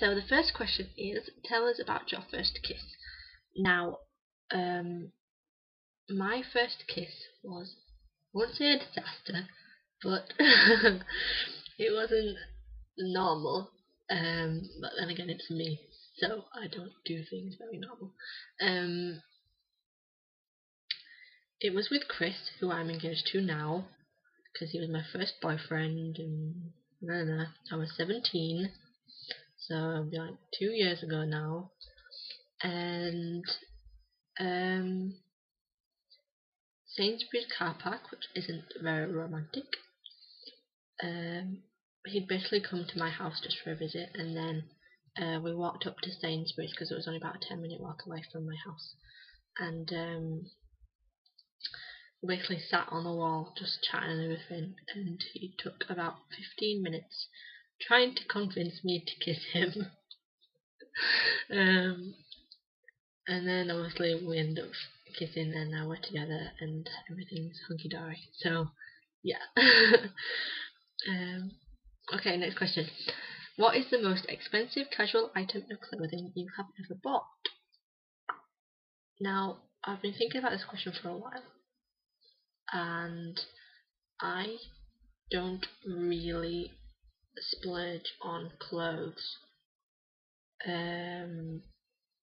So the first question is, tell us about your first kiss. Now, my first kiss was, I won't say a disaster, but it wasn't normal. But then again, it's me, so I don't do things very normal. It was with Chris, who I'm engaged to now, because he was my first boyfriend, and I was 17, so it'll be like 2 years ago now, and Sainsbury's car park, which isn't very romantic. He'd basically come to my house just for a visit, and then we walked up to Sainsbury's because it was only about a 10-minute walk away from my house, and we basically sat on the wall just chatting and everything, and he took about 15 minutes trying to convince me to kiss him. And then obviously we ended up kissing, and now we're together and everything's hunky-dory. So yeah. Okay, next question. What is the most expensive casual item of clothing you have ever bought? Now, I've been thinking about this question for a while, and I don't really splurge on clothes.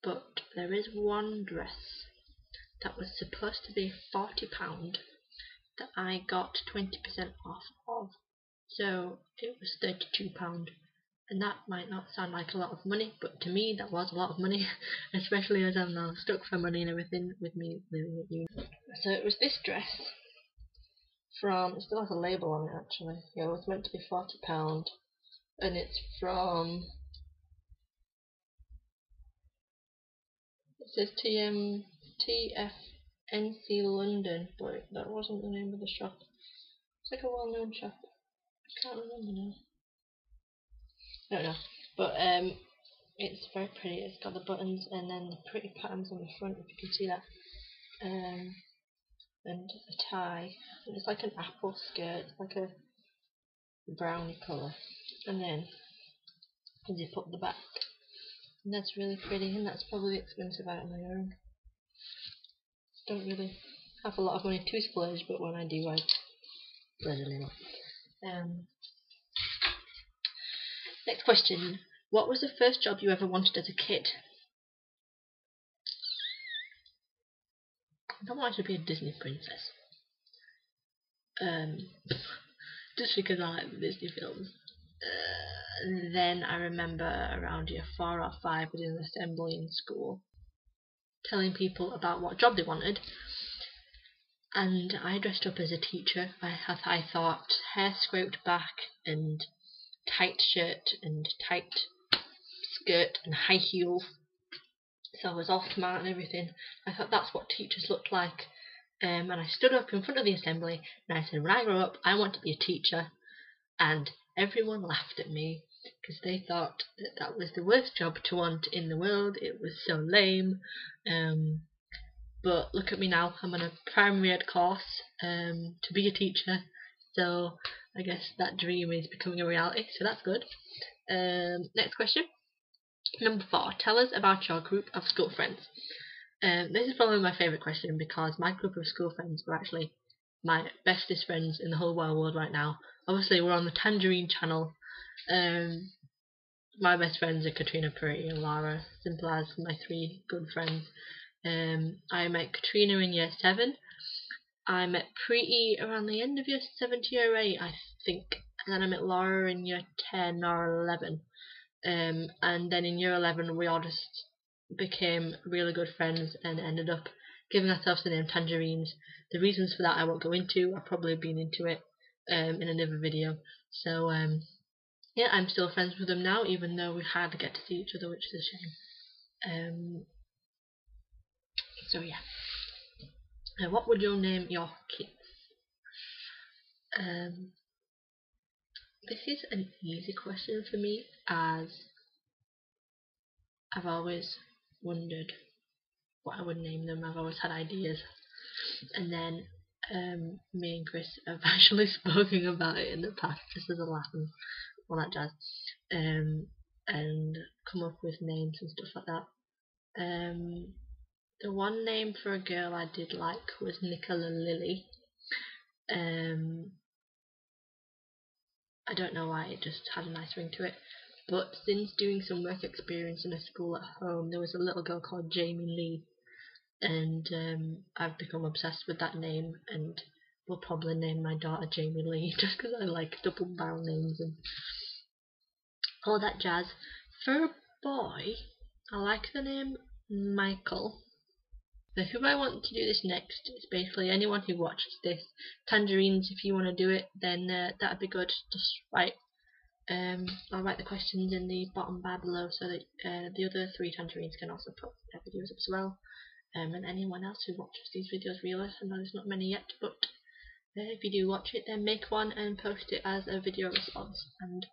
But there is one dress that was supposed to be £40 that I got 20% off of, so it was £32, and that might not sound like a lot of money, but to me that was a lot of money, especially as I'm now stuck for money and everything with me living at uni. So it was this dress from, it still has a label on it actually, yeah, it was meant to be £40, and it's from, it says TFNC London, but that wasn't the name of the shop. It's like a well-known shop. I can't remember now. I don't know. But it's very pretty. It's got the buttons and then the pretty patterns on the front, if you can see that. And a tie. And it's like an apple skirt. It's like a browny colour. And then you zip up the back. And that's really pretty, and that's probably the expensive item I own. Don't really have a lot of money to splurge, but when I do, I splurge a little. Next question. What was the first job you ever wanted as a kid? I don't want to be a Disney princess. Just because I like the Disney films. Then I remember around year 4 or 5 we did an assembly in school, telling people about what job they wanted, and I dressed up as a teacher. I thought hair scraped back and tight shirt and tight skirt and high heels, so I was all smart and everything. I thought that's what teachers looked like, and I stood up in front of the assembly and I said, when I grow up I want to be a teacher, and everyone laughed at me because they thought that that was the worst job to want in the world. It was so lame. But look at me now, I'm on a primary ed course to be a teacher, so I guess that dream is becoming a reality, so that's good. Next question. Number 4. Tell us about your group of school friends. This is probably my favourite question because my group of school friends were actually my bestest friends in the whole wide world right now. Obviously we're on the Tangerine channel. My best friends are Katrina, Pretty and Lara, simple as my 3 good friends. I met Katrina in year 7. I met Pretty around the end of year 7 to year 8, I think, and then I met Laura in year 10 or 11. And then in year 11 we all just became really good friends and ended up giving ourselves the name Tangerines. The reasons for that I won't go into. I've probably been into it in another video. So yeah, I'm still friends with them now, even though we hardly get to see each other, which is a shame. So yeah. What would you name your kids? This is an easy question for me, as I've always wondered what I would name them. I've always had ideas, and then me and Chris have actually spoken about it in the past, just as a laugh and all that jazz. and come up with names and stuff like that. The one name for a girl I did like was Nicola Lily. I don't know why, it just had a nice ring to it. But since doing some work experience in a school at home, there was a little girl called Jamie Lee, and I've become obsessed with that name, and will probably name my daughter Jamie Lee just because I like double barrel names and all that jazz. For a boy, I like the name Michael. So who I want to do this next is basically anyone who watches this. Tangerines, if you want to do it, then that'd be good. Just write. I'll write the questions in the bottom bar below so that the other 3 tangerines can also put their videos up as well. And anyone else who watches these videos realise I know there's not many yet, but if you do watch it, then make one and post it as a video response, and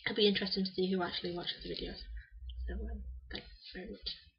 it'll be interesting to see who actually watches the videos. So thanks very much.